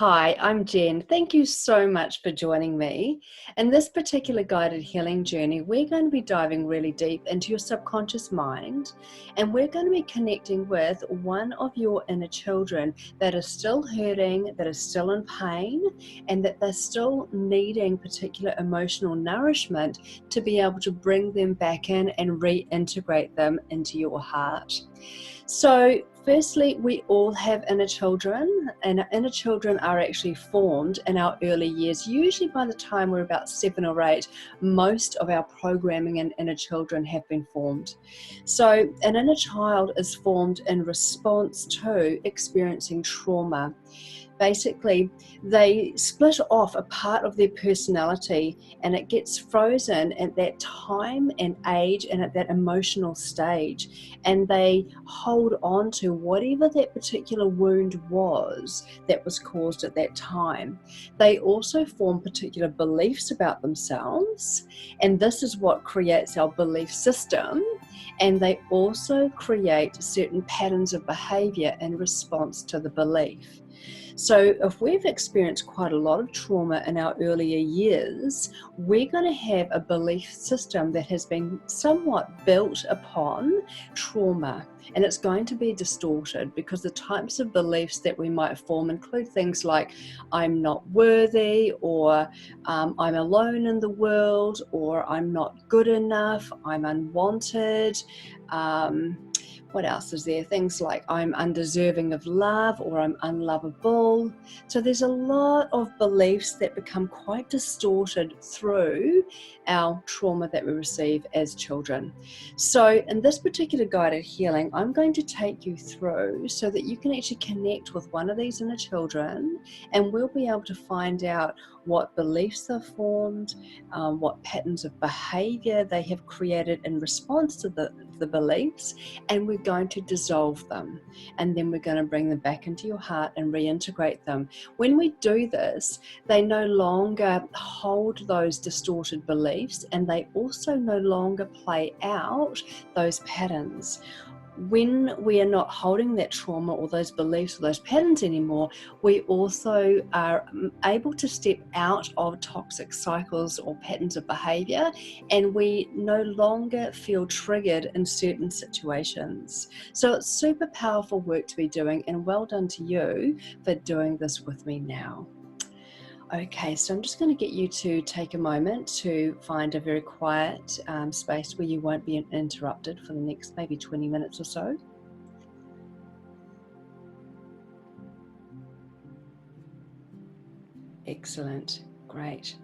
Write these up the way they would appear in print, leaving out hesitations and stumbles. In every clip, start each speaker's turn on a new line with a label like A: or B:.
A: Hi, I'm Jen. Thank you so much for joining me. In this particular guided healing journey, we're going to be diving really deep into your subconscious mind, and we're going to be connecting with one of your inner children that is still hurting, that is still in pain, and that they're still needing particular emotional nourishment to be able to bring them back in and reintegrate them into your heart. So firstly, we all have inner children, and our inner children are actually formed in our early years. Usually by the time we're about 7 or 8, most of our programming in inner children have been formed. So an inner child is formed in response to experiencing trauma. Basically, they split off a part of their personality and it gets frozen at that time and age and at that emotional stage. And they hold on to whatever that particular wound was that was caused at that time. They also form particular beliefs about themselves, and this is what creates our belief system. And they also create certain patterns of behavior in response to the belief. So if we've experienced quite a lot of trauma in our earlier years, we're going to have a belief system that has been somewhat built upon trauma, and it's going to be distorted because the types of beliefs that we might form include things like I'm not worthy, or I'm alone in the world, or I'm not good enough, I'm unwanted. What else is there? Things like I'm undeserving of love, or I'm unlovable. So there's a lot of beliefs that become quite distorted through our trauma that we receive as children. So in this particular guided healing, I'm going to take you through so that you can actually connect with one of these inner children, and we'll be able to find out what beliefs are formed, what patterns of behavior they have created in response to the beliefs, and we're going to dissolve them, and then we're going to bring them back into your heart and reintegrate them. When we do this, they no longer hold those distorted beliefs, and they also no longer play out those patterns. When we are not holding that trauma or those beliefs or those patterns anymore, we also are able to step out of toxic cycles or patterns of behavior, and we no longer feel triggered in certain situations. So it's super powerful work to be doing, and well done to you for doing this with me now. Okay, so I'm just going to get you to take a moment to find a very quiet space where you won't be interrupted for the next maybe 20 minutes or so. Excellent, great.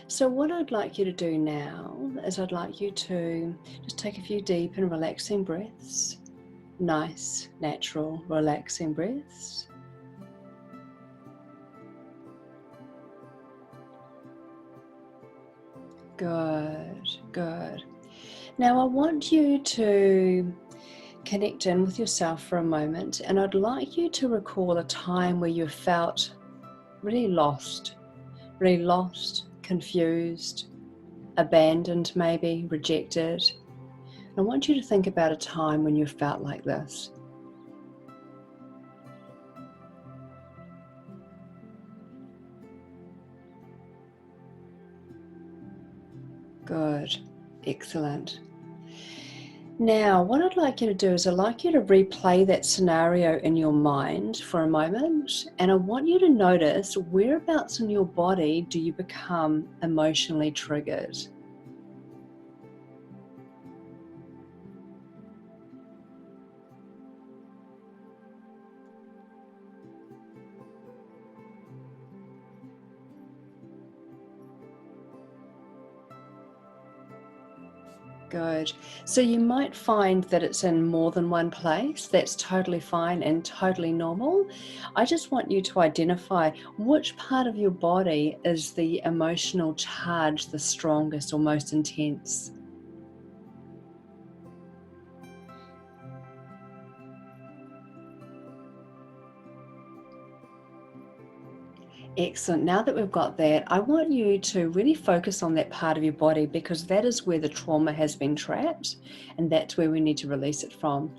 A: So what I'd like you to do now is I'd like you to just take a few deep and relaxing breaths. Nice, natural, relaxing breaths. Good, good. Now I want you to connect in with yourself for a moment, and I'd like you to recall a time where you felt really lost, confused, abandoned maybe, rejected. And I want you to think about a time when you felt like this. Good, excellent. Now, what I'd like you to do is I'd like you to replay that scenario in your mind for a moment, and I want you to notice whereabouts in your body do you become emotionally triggered. Good. So you might find that it's in more than one place. That's totally fine and totally normal. I just want you to identify which part of your body is the emotional charge the strongest or most intense. Excellent. Now that we've got that, I want you to really focus on that part of your body because that is where the trauma has been trapped and that's where we need to release it from.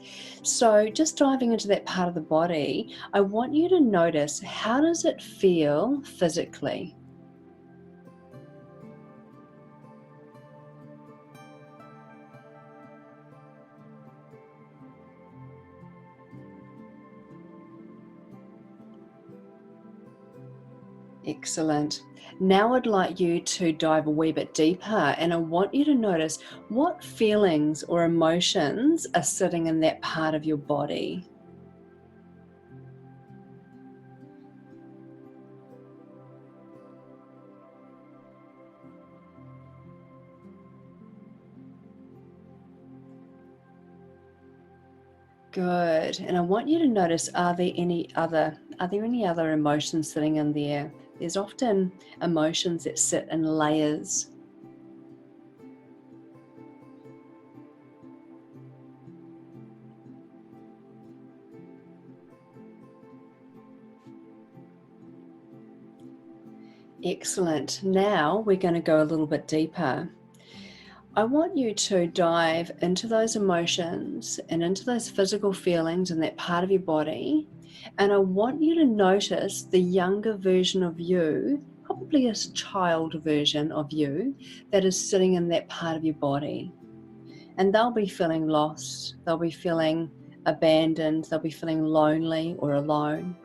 A: So just diving into that part of the body, I want you to notice, how does it feel physically? Excellent. Now I'd like you to dive a wee bit deeper and I want you to notice what feelings or emotions are sitting in that part of your body. Good. And I want you to notice, are there any other emotions sitting in there? There's often emotions that sit in layers. Excellent. Now we're going to go a little bit deeper. I want you to dive into those emotions and into those physical feelings in that part of your body. And I want you to notice the younger version of you, probably a child version of you, that is sitting in that part of your body. And they'll be feeling lost, they'll be feeling abandoned, they'll be feeling lonely or alone.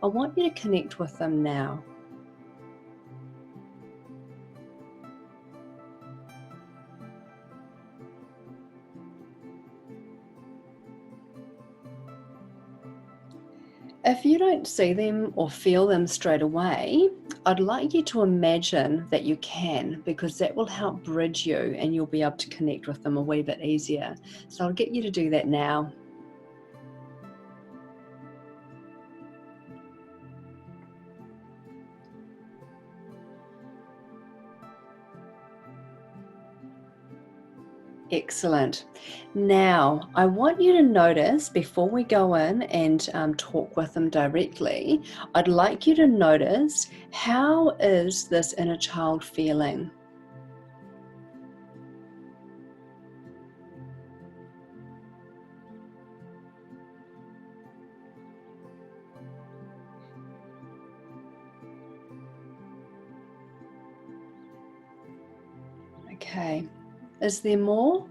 A: I want you to connect with them now. If you don't see them or feel them straight away, I'd like you to imagine that you can, because that will help bridge you and you'll be able to connect with them a wee bit easier. So I'll get you to do that now. Excellent. Now, I want you to notice, before we go in and talk with them directly, I'd like you to notice, how is this inner child feeling? Okay. Is there more?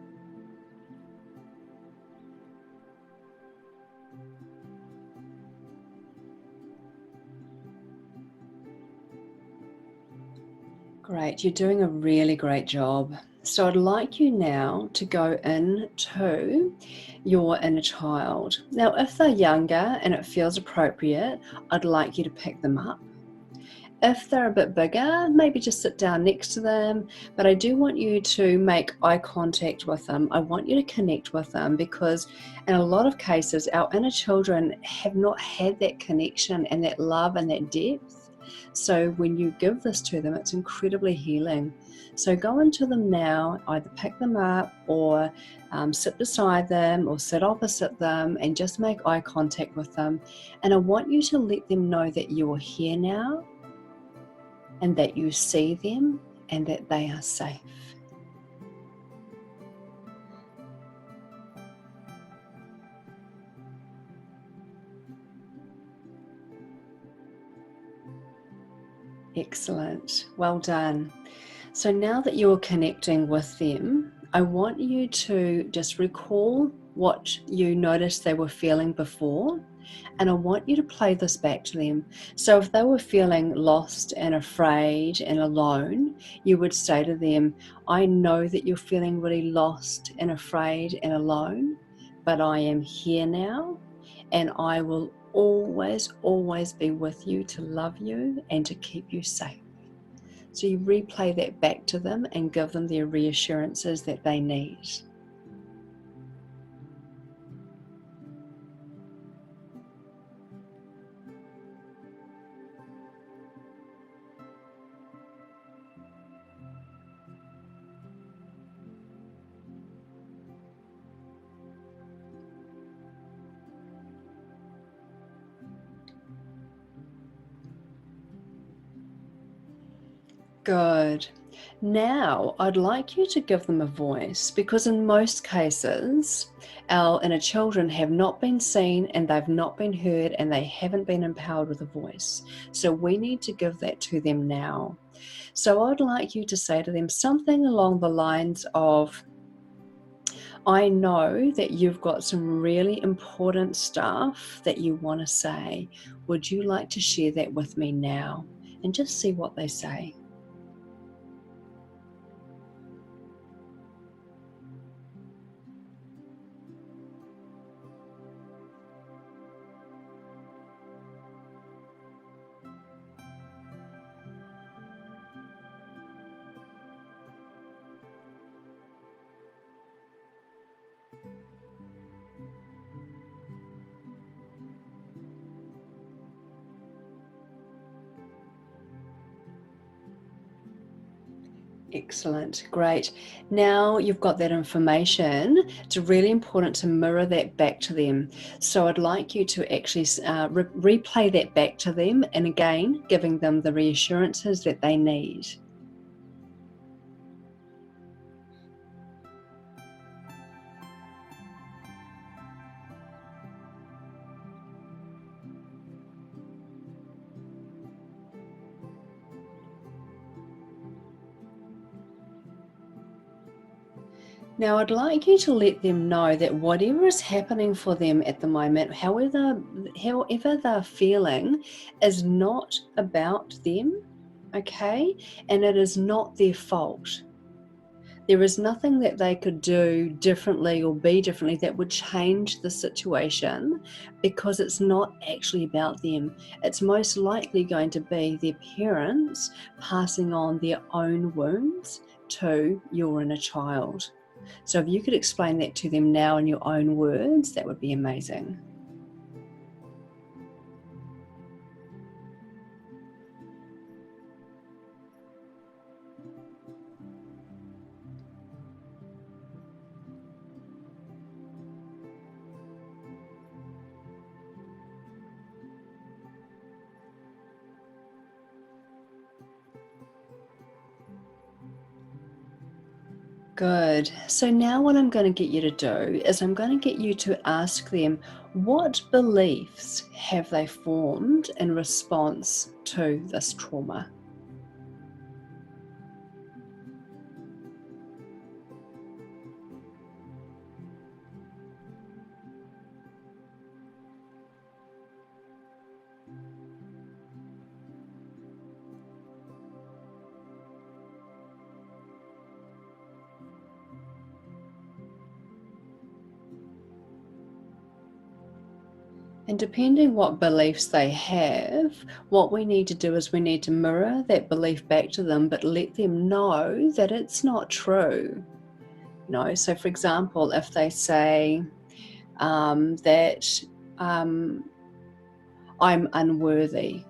A: Great, you're doing a really great job. So I'd like you now to go into your inner child. Now, if they're younger and it feels appropriate, I'd like you to pick them up. If they're a bit bigger, maybe just sit down next to them. But I do want you to make eye contact with them. I want you to connect with them because in a lot of cases, our inner children have not had that connection and that love and that depth. So when you give this to them, it's incredibly healing. So go into them now, either pick them up or sit beside them or sit opposite them and just make eye contact with them. And I want you to let them know that you're here now and that you see them and that they are safe. Excellent. Well done. So now that you're connecting with them, I want you to just recall what you noticed they were feeling before, and I want you to play this back to them. So if they were feeling lost and afraid and alone, you would say to them, I know that you're feeling really lost and afraid and alone, but I am here now and I will always, always be with you to love you and to keep you safe. So you replay that back to them and give them the reassurances that they need. Good. Now, I'd like you to give them a voice because, in most cases, our inner children have not been seen and they've not been heard and they haven't been empowered with a voice. So, we need to give that to them now. So, I'd like you to say to them something along the lines of, I know that you've got some really important stuff that you want to say. Would you like to share that with me now? And just see what they say. Excellent, great. Now you've got that information, it's really important to mirror that back to them. So I'd like you to actually replay that back to them, and again, giving them the reassurances that they need. Now, I'd like you to let them know that whatever is happening for them at the moment, however they're feeling, is not about them, okay? And it is not their fault. There is nothing that they could do differently or be differently that would change the situation, because it's not actually about them. It's most likely going to be their parents passing on their own wounds to your inner child. So if you could explain that to them now in your own words, that would be amazing. Good. So now what I'm going to get you to do is I'm going to get you to ask them, what beliefs have they formed in response to this trauma? And depending what beliefs they have, what we need to do is we need to mirror that belief back to them, but let them know that it's not true. So for example, if they say that I'm unworthy,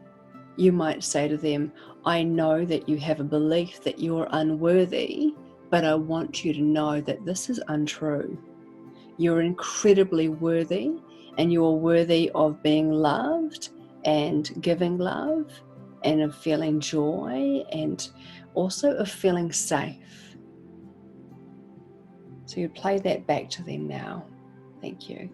A: you might say to them, I know that you have a belief that you're unworthy, but I want you to know that this is untrue. You're incredibly worthy, and you're worthy of being loved and giving love and of feeling joy and also of feeling safe. So you play that back to them now. Thank you.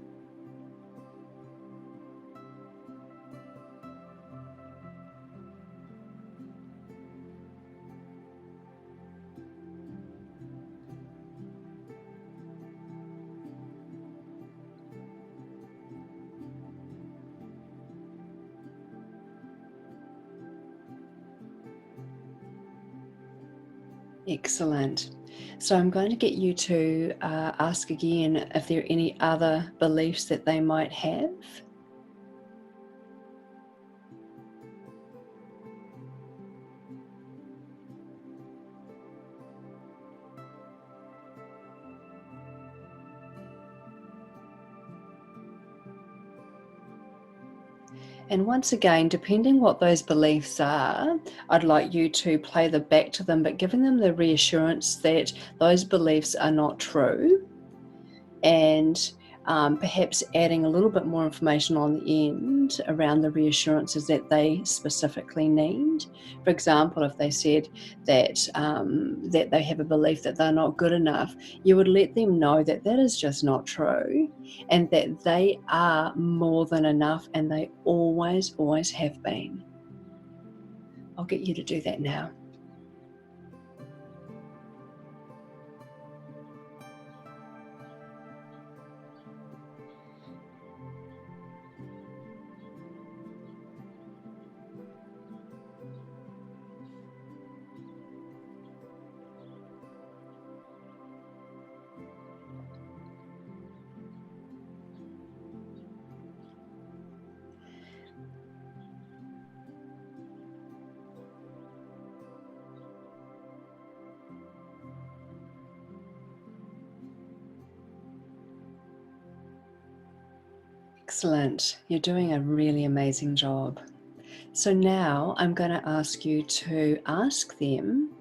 A: Excellent. So I'm going to get you to ask again if there are any other beliefs that they might have. And once again, depending what those beliefs are, I'd like you to play them back to them, but giving them the reassurance that those beliefs are not true. And perhaps adding a little bit more information on the end around the reassurances that they specifically need. For example, if they said that they have a belief that they're not good enough, you would let them know that that is just not true, and that they are more than enough, and they always, always have been. I'll get you to do that now. Excellent. You're doing a really amazing job. So now I'm going to ask you to ask them,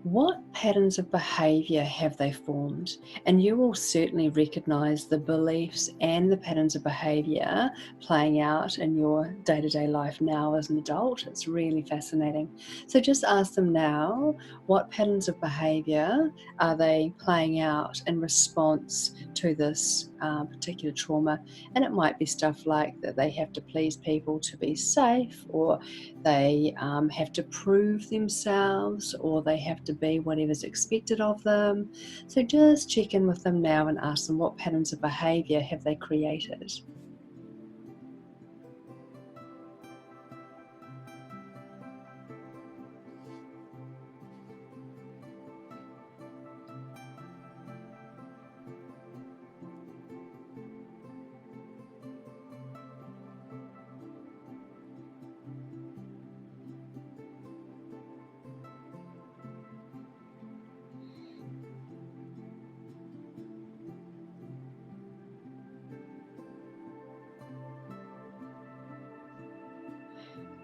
A: what patterns of behavior have they formed? And you will certainly recognize the beliefs and the patterns of behavior playing out in your day-to-day life now as an adult. It's really fascinating. So just ask them now, what patterns of behavior are they playing out in response to this particular trauma? And it might be stuff like that they have to please people to be safe, or they have to prove themselves, or they have to be whatever's expected of them. So just check in with them now and ask them, what patterns of behavior have they created?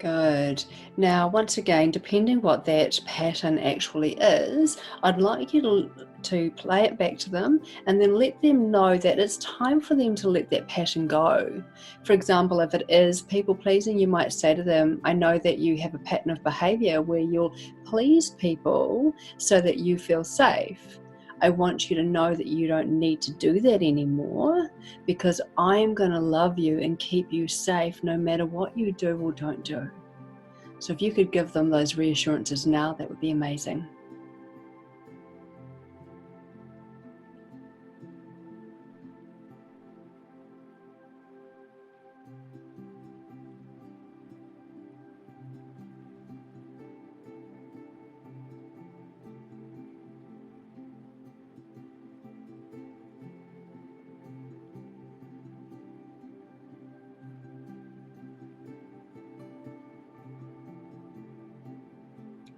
A: Good. Now, once again, depending what that pattern actually is, I'd like you to play it back to them and then let them know that it's time for them to let that pattern go. For example, if it is people pleasing, you might say to them, I know that you have a pattern of behavior where you'll please people so that you feel safe. I want you to know that you don't need to do that anymore, because I'm going to love you and keep you safe no matter what you do or don't do. So if you could give them those reassurances now, that would be amazing.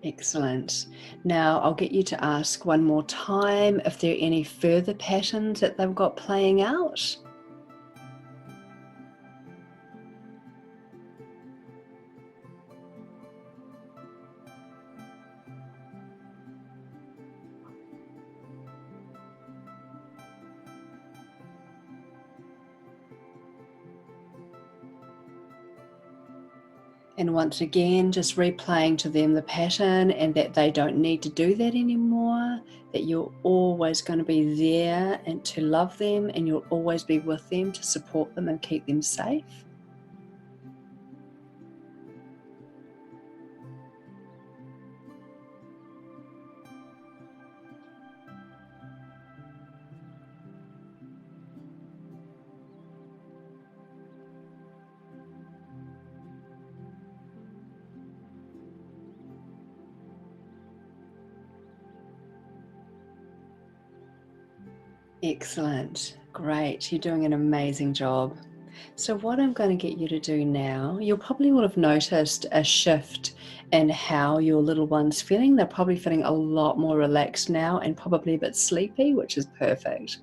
A: Excellent. Now I'll get you to ask one more time if there are any further patterns that they've got playing out. And once again, just replaying to them the pattern, and that they don't need to do that anymore, that you're always going to be there and to love them, and you'll always be with them to support them and keep them safe. Excellent. Great. You're doing an amazing job. So what I'm going to get you to do now, you probably will have noticed a shift in how your little one's feeling. They're probably feeling a lot more relaxed now and probably a bit sleepy, which is perfect.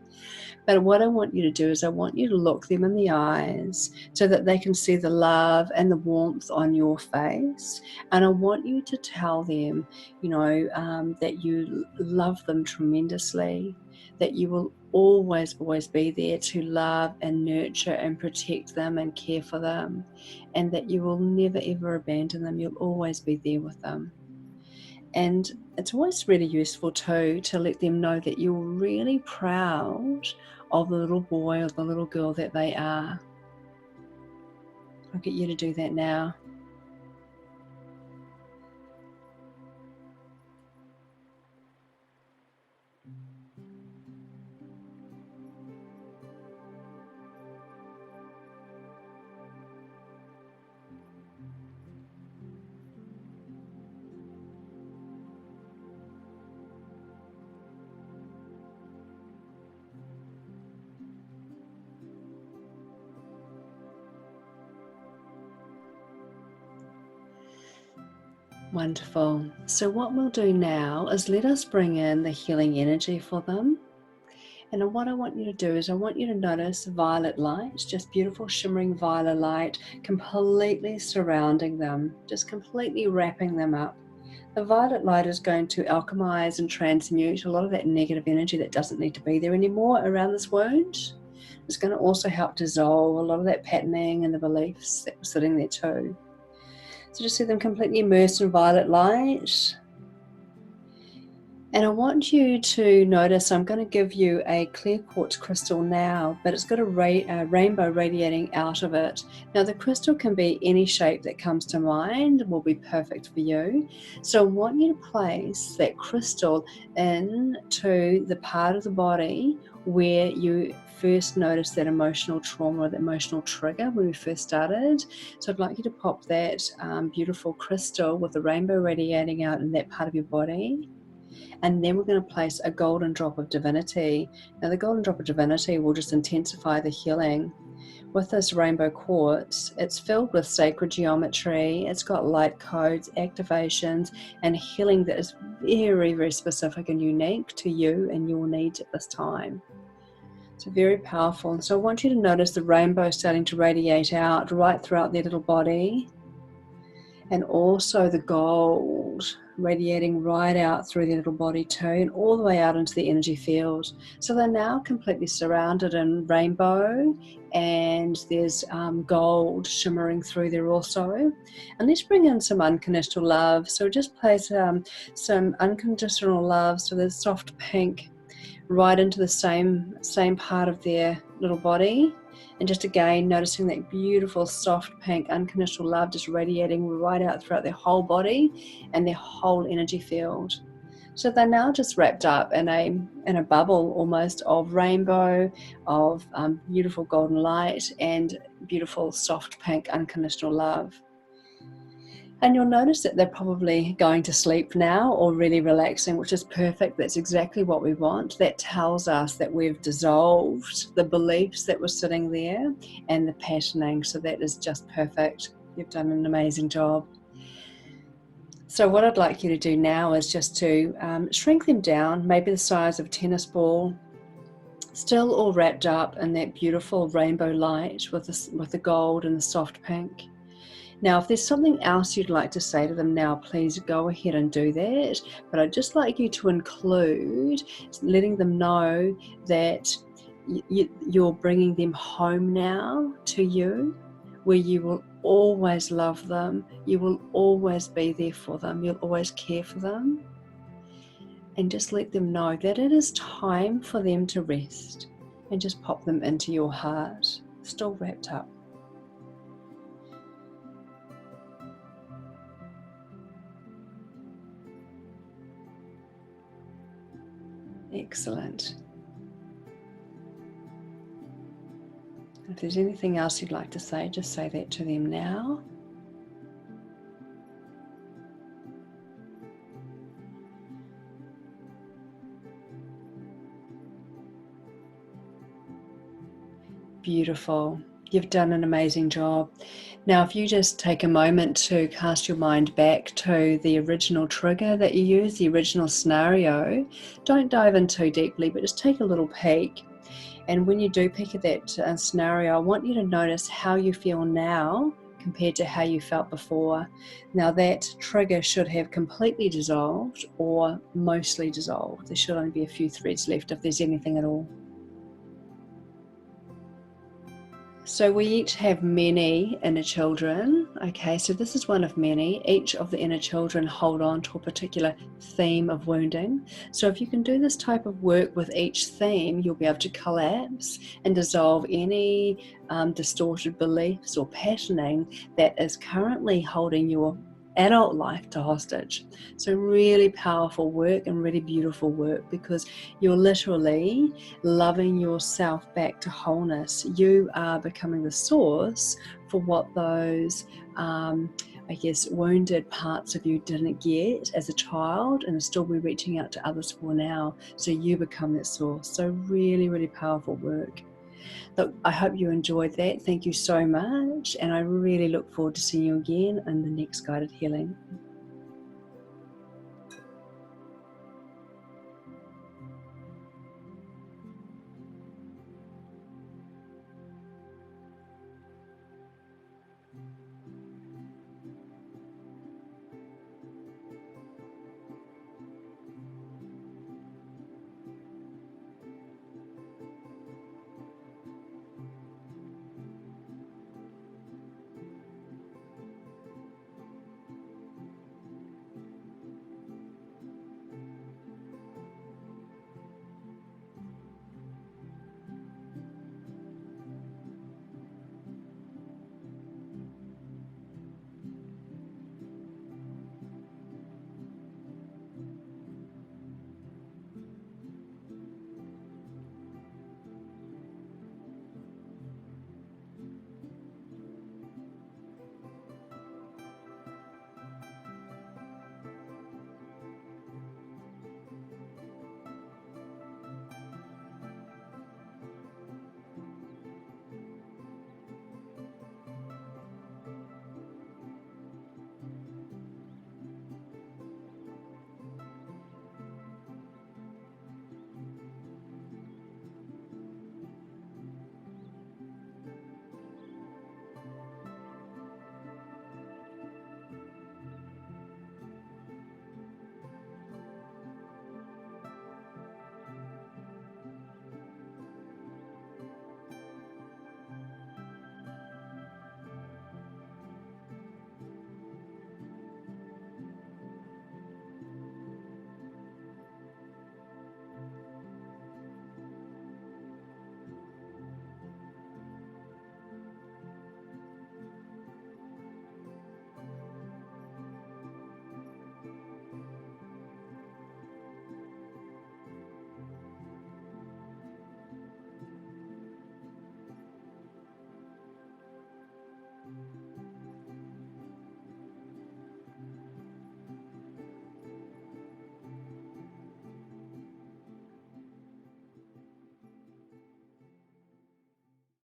A: But what I want you to do is I want you to look them in the eyes so that they can see the love and the warmth on your face. And I want you to tell them, that you love them tremendously, that you will always be there to love and nurture and protect them and care for them, and that you will never ever abandon them. You'll always be there with them. And it's always really useful too to let them know that you're really proud of the little boy or the little girl that they are. I'll get you to do that now. Wonderful. So what we'll do now is let us bring in the healing energy for them. And what I want you to do is I want you to notice violet light, just beautiful shimmering violet light, completely surrounding them, just completely wrapping them up. The violet light is going to alchemize and transmute a lot of that negative energy that doesn't need to be there anymore around this wound. It's going to also help dissolve a lot of that patterning and the beliefs that were sitting there too. So just see them completely immersed in violet light. And I want you to notice, I'm going to give you a clear quartz crystal now, but it's got a rainbow radiating out of it. Now the crystal can be any shape that comes to mind, will be perfect for you. So I want you to place that crystal into the part of the body where you first noticed that emotional trauma or the emotional trigger when we first started. So I'd like you to pop that beautiful crystal with the rainbow radiating out in that part of your body. And then we're going to place a golden drop of divinity. Now the golden drop of divinity will just intensify the healing. With this rainbow quartz, it's filled with sacred geometry, it's got light codes, activations, and healing that is very, very specific and unique to you and your needs at this time. So very powerful. And so I want you to notice the rainbow starting to radiate out right throughout their little body. And also the gold radiating right out through their little body too, and all the way out into the energy field. So they're now completely surrounded in rainbow, and there's gold shimmering through there also. And let's bring in some unconditional love. So just place some unconditional love, so there's soft pink right into the same part of their little body. And just again, noticing that beautiful, soft pink, unconditional love just radiating right out throughout their whole body and their whole energy field. So they're now just wrapped up in a bubble almost of rainbow, of beautiful golden light and beautiful, soft pink, unconditional love. And you'll notice that they're probably going to sleep now or really relaxing, which is perfect. That's exactly what we want. That tells us that we've dissolved the beliefs that were sitting there and the patterning. So that is just perfect. You've done an amazing job. So what I'd like you to do now is just to shrink them down, maybe the size of a tennis ball, still all wrapped up in that beautiful rainbow light with the gold and the soft pink. Now, if there's something else you'd like to say to them now, please go ahead and do that. But I'd just like you to include letting them know that you're bringing them home now to you, where you will always love them. You will always be there for them. You'll always care for them. And just let them know that it is time for them to rest, and just pop them into your heart, still wrapped up. Excellent. If there's anything else you'd like to say, just say that to them now. Beautiful. You've done an amazing job. Now, if you just take a moment to cast your mind back to the original trigger that you used, the original scenario, don't dive in too deeply, but just take a little peek. And when you do peek at that scenario, I want you to notice how you feel now compared to how you felt before. Now that trigger should have completely dissolved or mostly dissolved. There should only be a few threads left if there's anything at all. So we each have many inner children, okay, so this is one of many. Each of the inner children hold on to a particular theme of wounding. So if you can do this type of work with each theme, you'll be able to collapse and dissolve any distorted beliefs or patterning that is currently holding your adult life to hostage. So really powerful work and really beautiful work, because you're literally loving yourself back to wholeness. You are becoming the source for what those wounded parts of you didn't get as a child and still be reaching out to others for now. So you become that source. So really, really powerful work. Look, I hope you enjoyed that. Thank you so much. And I really look forward to seeing you again in the next guided healing.